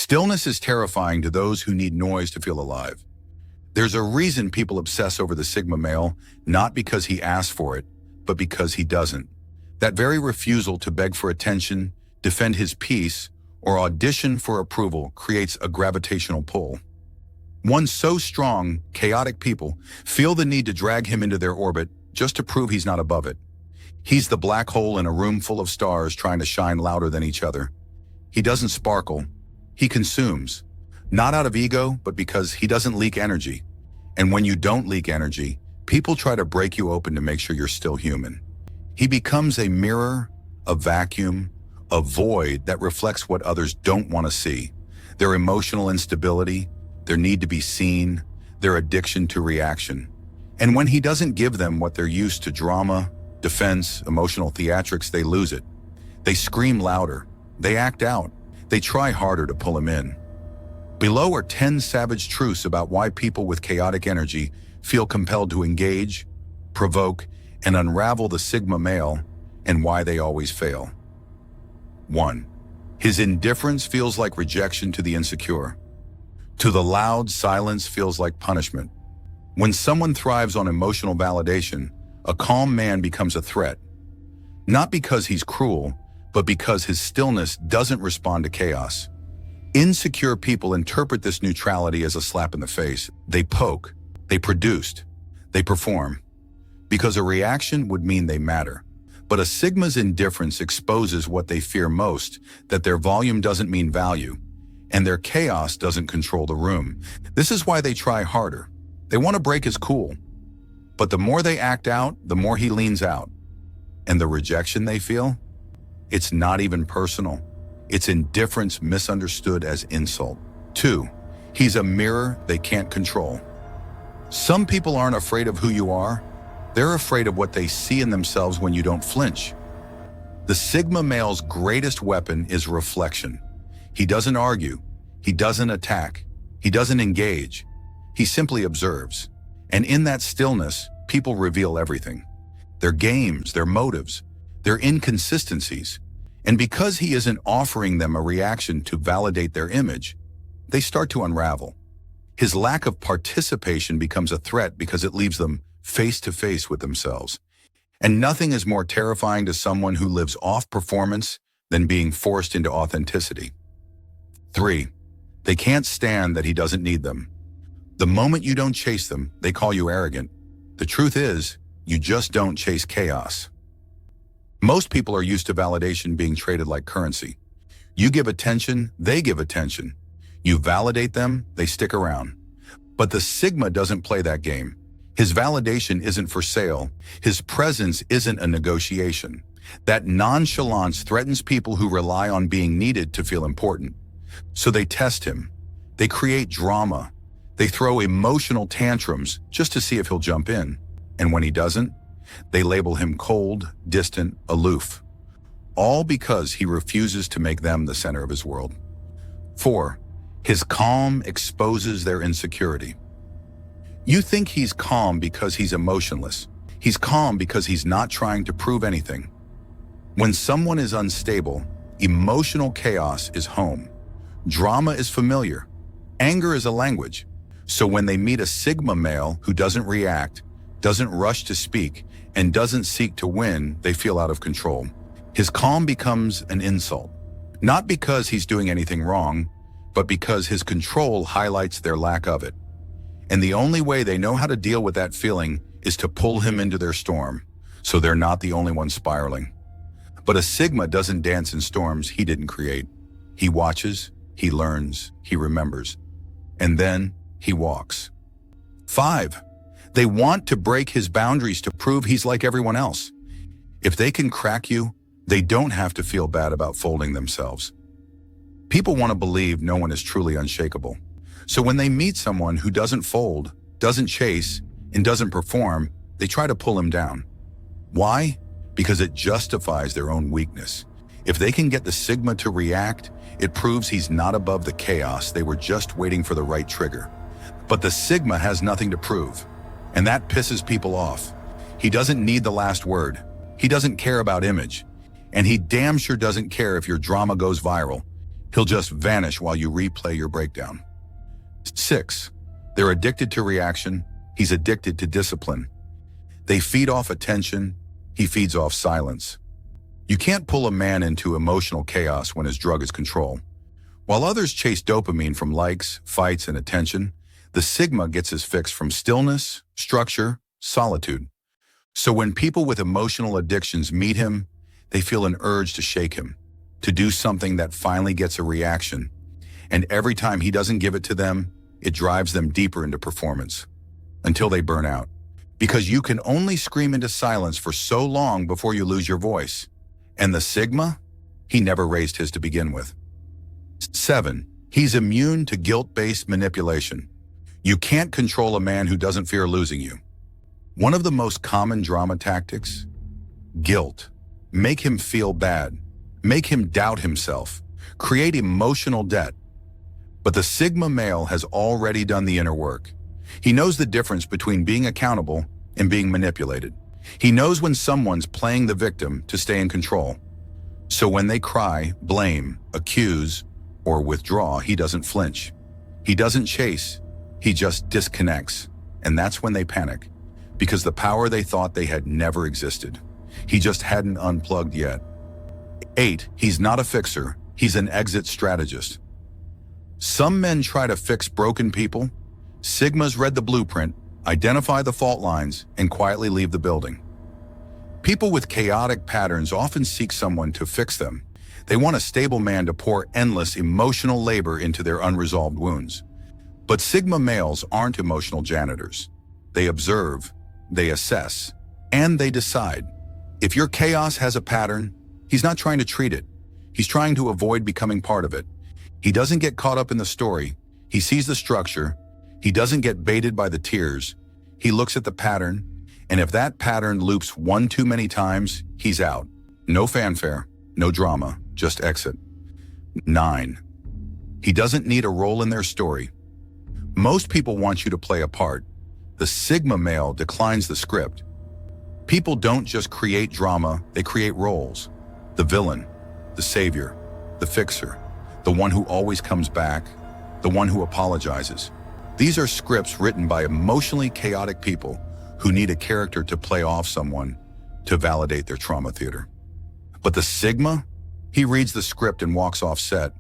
Stillness is terrifying to those who need noise to feel alive. There's a reason people obsess over the Sigma male, not because he asks for it, but because he doesn't. That very refusal to beg for attention, defend his peace, or audition for approval creates a gravitational pull. One so strong, chaotic people feel the need to drag him into their orbit just to prove he's not above it. He's the black hole in a room full of stars trying to shine louder than each other. He doesn't sparkle. He consumes. Not out of ego, but because he doesn't leak energy. And when you don't leak energy, people try to break you open to make sure you're still human. He becomes a mirror, a vacuum, a void that reflects what others don't want to see. Their emotional instability, their need to be seen, their addiction to reaction. And when he doesn't give them what they're used to, drama, defense, emotional theatrics, they lose it. They scream louder. They act out. They try harder to pull him in. Below are 10 savage truths about why people with chaotic energy feel compelled to engage, provoke, and unravel the Sigma male, and why they always fail. 1. His indifference feels like rejection to the insecure. To the loud, silence feels like punishment. When someone thrives on emotional validation, a calm man becomes a threat. Not because he's cruel, but because his stillness doesn't respond to chaos. Insecure people interpret this neutrality as a slap in the face. They poke, they produce, they perform. Because a reaction would mean they matter. But a Sigma's indifference exposes what they fear most, that their volume doesn't mean value, and their chaos doesn't control the room. This is why they try harder. They want to break his cool. But the more they act out, the more he leans out. And the rejection they feel? It's not even personal. It's indifference misunderstood as insult. 2. He's a mirror they can't control. Some people aren't afraid of who you are. They're afraid of what they see in themselves when you don't flinch. The Sigma male's greatest weapon is reflection. He doesn't argue. He doesn't attack. He doesn't engage. He simply observes. And in that stillness, people reveal everything. Their games, their motives, their inconsistencies. And because he isn't offering them a reaction to validate their image, they start to unravel. His lack of participation becomes a threat because it leaves them face to face with themselves. And nothing is more terrifying to someone who lives off performance than being forced into authenticity. 3. They can't stand that he doesn't need them. The moment you don't chase them, they call you arrogant. The truth is, you just don't chase chaos. Most people are used to validation being traded like currency. You give attention, they give attention. You validate them, they stick around. But the Sigma doesn't play that game. His validation isn't for sale. His presence isn't a negotiation. That nonchalance threatens people who rely on being needed to feel important. So they test him. They create drama. They throw emotional tantrums just to see if he'll jump in. And when he doesn't, they label him cold, distant, aloof. All because he refuses to make them the center of his world. 4. His calm exposes their insecurity. You think he's calm because he's emotionless. He's calm because he's not trying to prove anything. When someone is unstable, emotional chaos is home. Drama is familiar. Anger is a language. So when they meet a Sigma male who doesn't react, doesn't rush to speak, and doesn't seek to win, they feel out of control. His calm becomes an insult. Not because he's doing anything wrong, but because his control highlights their lack of it. And the only way they know how to deal with that feeling is to pull him into their storm, so they're not the only one spiraling. But a Sigma doesn't dance in storms he didn't create. He watches, he learns, he remembers, and then he walks. 5. They want to break his boundaries to prove he's like everyone else. If they can crack you, they don't have to feel bad about folding themselves. People want to believe no one is truly unshakable. So when they meet someone who doesn't fold, doesn't chase, and doesn't perform, they try to pull him down. Why? Because it justifies their own weakness. If they can get the Sigma to react, it proves he's not above the chaos. They were just waiting for the right trigger. But the Sigma has nothing to prove, and that pisses people off. He doesn't need the last word. He doesn't care about image. And he damn sure doesn't care if your drama goes viral. He'll just vanish while you replay your breakdown. 6. They're addicted to reaction. He's addicted to discipline. They feed off attention. He feeds off silence. You can't pull a man into emotional chaos when his drug is control. While others chase dopamine from likes, fights, and attention, the Sigma gets his fix from stillness, structure, solitude. So when people with emotional addictions meet him, they feel an urge to shake him, to do something that finally gets a reaction. And every time he doesn't give it to them, it drives them deeper into performance, until they burn out. Because you can only scream into silence for so long before you lose your voice. And the Sigma? He never raised his to begin with. 7. He's immune to guilt-based manipulation. You can't control a man who doesn't fear losing you. One of the most common drama tactics? Guilt. Make him feel bad. Make him doubt himself. Create emotional debt. But the Sigma male has already done the inner work. He knows the difference between being accountable and being manipulated. He knows when someone's playing the victim to stay in control. So when they cry, blame, accuse, or withdraw, he doesn't flinch. He doesn't chase. He just disconnects. And that's when they panic, because the power they thought they had never existed. He just hadn't unplugged yet. 8. He's not a fixer. He's an exit strategist. Some men try to fix broken people. Sigmas read the blueprint, identify the fault lines, and quietly leave the building. People with chaotic patterns often seek someone to fix them. They want a stable man to pour endless emotional labor into their unresolved wounds. But Sigma males aren't emotional janitors. They observe, they assess, and they decide. If your chaos has a pattern, he's not trying to treat it. He's trying to avoid becoming part of it. He doesn't get caught up in the story. He sees the structure. He doesn't get baited by the tears. He looks at the pattern, and if that pattern loops one too many times, he's out. No fanfare, no drama, just exit. 9. He doesn't need a role in their story. Most people want you to play a part. The Sigma male declines the script. People don't just create drama, they create roles. The villain, the savior, the fixer, the one who always comes back, the one who apologizes. These are scripts written by emotionally chaotic people who need a character to play off someone to validate their trauma theater. But the Sigma, he reads the script and walks off set.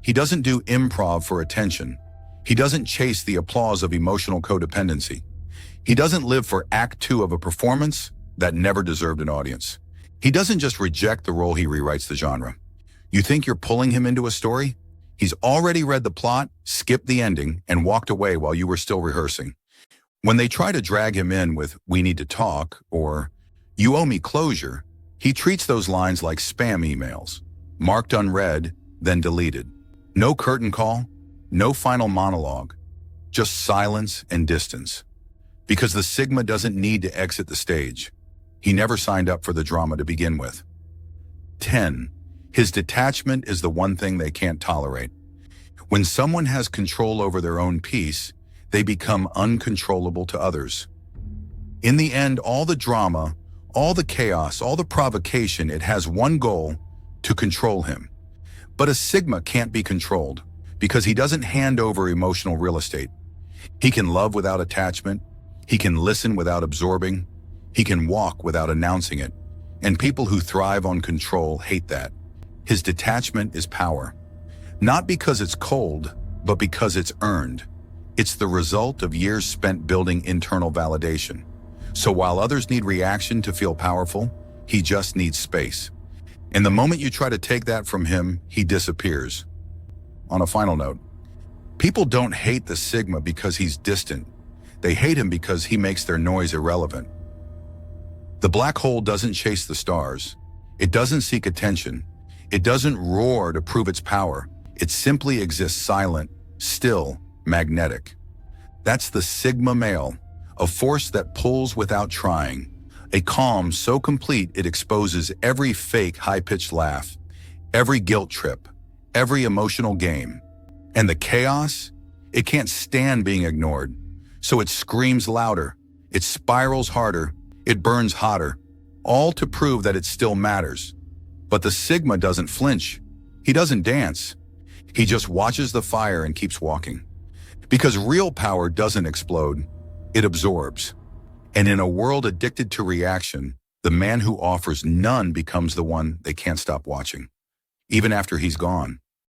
He doesn't do improv for attention. He doesn't chase the applause of emotional codependency. He doesn't live for Act 2 of a performance that never deserved an audience. He doesn't just reject the role, he rewrites the genre. You think you're pulling him into a story? He's already read the plot, skipped the ending, and walked away while you were still rehearsing. When they try to drag him in with, "We need to talk," or "You owe me closure," he treats those lines like spam emails, marked unread, then deleted. No curtain call, no final monologue, just silence and distance. Because the Sigma doesn't need to exit the stage. He never signed up for the drama to begin with. 10. His detachment is the one thing they can't tolerate. When someone has control over their own peace, they become uncontrollable to others. In the end, all the drama, all the chaos, all the provocation, it has one goal: to control him. But a Sigma can't be controlled because he doesn't hand over emotional real estate. He can love without attachment. He can listen without absorbing. He can walk without announcing it. And people who thrive on control hate that. His detachment is power. Not because it's cold, but because it's earned. It's the result of years spent building internal validation. So while others need reaction to feel powerful, he just needs space. And the moment you try to take that from him, he disappears. On a final note, people don't hate the Sigma because he's distant. They hate him because he makes their noise irrelevant. The black hole doesn't chase the stars. It doesn't seek attention. It doesn't roar to prove its power. It simply exists silent, still, magnetic. That's the Sigma male, a force that pulls without trying, a calm so complete it exposes every fake high-pitched laugh, every guilt trip, every emotional game. And the chaos? It can't stand being ignored. So it screams louder, it spirals harder, it burns hotter, all to prove that it still matters. But the Sigma doesn't flinch. He doesn't dance. He just watches the fire and keeps walking. Because real power doesn't explode, it absorbs. And in a world addicted to reaction, the man who offers none becomes the one they can't stop watching, even after he's gone.